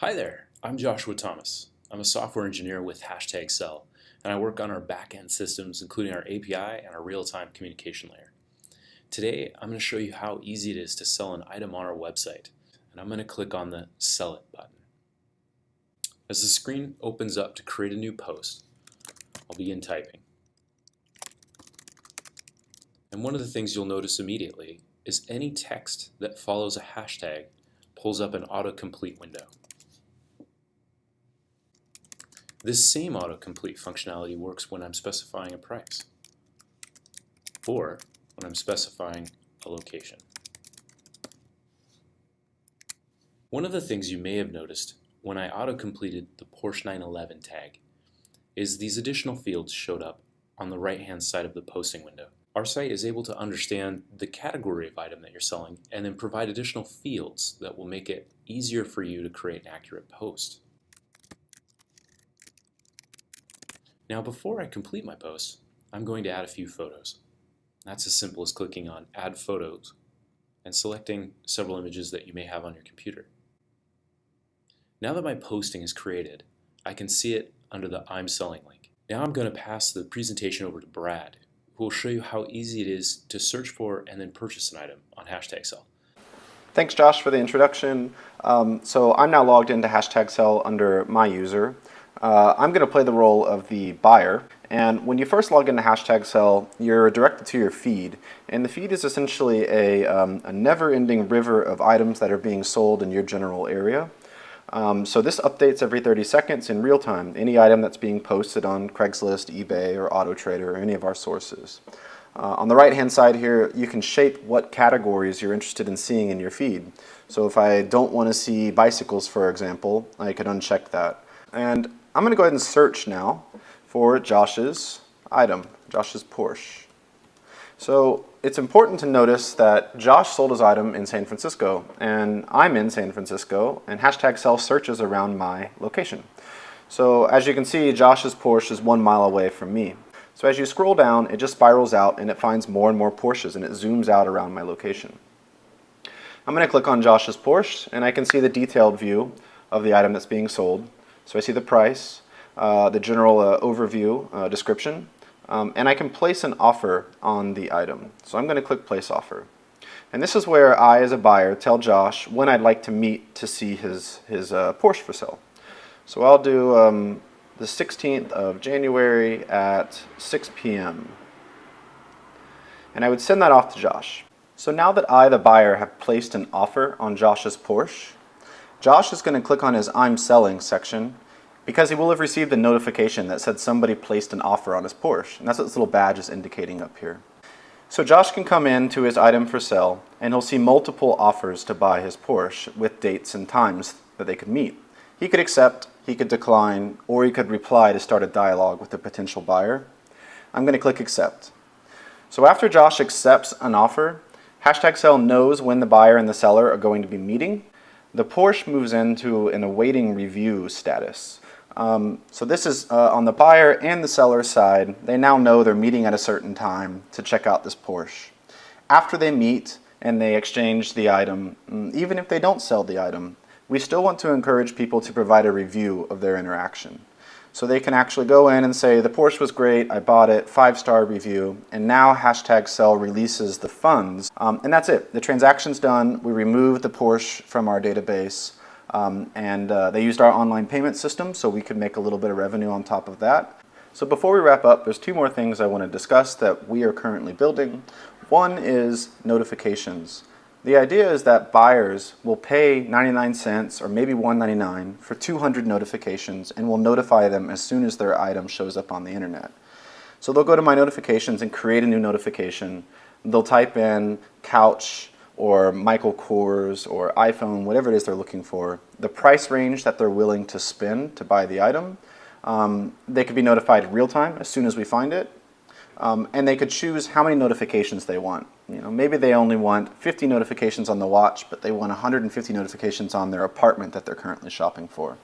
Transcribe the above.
Hi there, I'm Joshua Thomas. I'm a software engineer with HashtagSell, and I work on our back-end systems, including our API and our real-time communication layer. Today, I'm going to show you how easy it is to sell an item on our website, and I'm going to click on the Sell It button. As the screen opens up to create a new post, I'll begin typing. And one of the things you'll notice immediately is any text that follows a hashtag pulls up an autocomplete window. This same autocomplete functionality works when I'm specifying a price or when I'm specifying a location. One of the things you may have noticed when I autocompleted the Porsche 911 tag is these additional fields showed up on the right-hand side of the posting window. Our site is able to understand the category of item that you're selling and then provide additional fields that will make it easier for you to create an accurate post. Now, before I complete my post, I'm going to add a few photos. That's as simple as clicking on Add Photos and selecting several images that you may have on your computer. Now that my posting is created, I can see it under the I'm Selling link. Now I'm going to pass the presentation over to Brad, who will show you how easy it is to search for and then purchase an item on HashtagSell. Thanks, Josh, for the introduction. So I'm now logged into HashtagSell under my user. I'm going to play the role of the buyer, and when you first log into HashtagSell, you're directed to your feed, and the feed is essentially a never-ending river of items that are being sold in your general area. So this updates every 30 seconds in real time, any item that's being posted on Craigslist, eBay, or AutoTrader, or any of our sources. On the right-hand side here, you can shape what categories you're interested in seeing in your feed. So if I don't want to see bicycles, for example, I could uncheck that. And I'm going to go ahead and search now for Josh's item, Josh's Porsche. So it's important to notice that Josh sold his item in San Francisco, and I'm in San Francisco, and HashtagSell searches around my location. So as you can see, Josh's Porsche is 1 mile away from me. So as you scroll down, it just spirals out and it finds more and more Porsches, and it zooms out around my location. I'm going to click on Josh's Porsche, and I can see the detailed view of the item that's being sold. So I see the price, the general overview, description, and I can place an offer on the item. So I'm going to click Place Offer. And this is where I, as a buyer, tell Josh when I'd like to meet to see his Porsche for sale. So I'll do the 16th of January at 6 p.m. And I would send that off to Josh. So now that I, the buyer, have placed an offer on Josh's Porsche, Josh is going to click on his I'm Selling section because he will have received a notification that said somebody placed an offer on his Porsche. And that's what this little badge is indicating up here. So Josh can come in to his item for sale and he'll see multiple offers to buy his Porsche with dates and times that they could meet. He could accept, he could decline, or he could reply to start a dialogue with the potential buyer. I'm going to click Accept. So after Josh accepts an offer, HashtagSell knows when the buyer and the seller are going to be meeting. The Porsche moves into an awaiting review status. So this is on the buyer and the seller side. They now know they're meeting at a certain time to check out this Porsche. After they meet and they exchange the item, even if they don't sell the item, we still want to encourage people to provide a review of their interaction. So they can actually go in and say, the Porsche was great, I bought it, 5-star review, and now HashtagSell releases the funds. And that's it. The transaction's done. We removed the Porsche from our database, and they used our online payment system, so we could make a little bit of revenue on top of that. So before we wrap up, there's 2 more things I want to discuss that we are currently building. One is notifications. The idea is that buyers will pay 99 cents or maybe $1.99 for 200 notifications, and we'll notify them as soon as their item shows up on the internet. So they'll go to my notifications and create a new notification. They'll type in couch or Michael Kors or iPhone, whatever it is they're looking for, the price range that they're willing to spend to buy the item. They could be notified real time as soon as we find it. And they could choose how many notifications they want. Maybe they only want 50 notifications on the watch, but they want 150 notifications on their apartment that they're currently shopping for.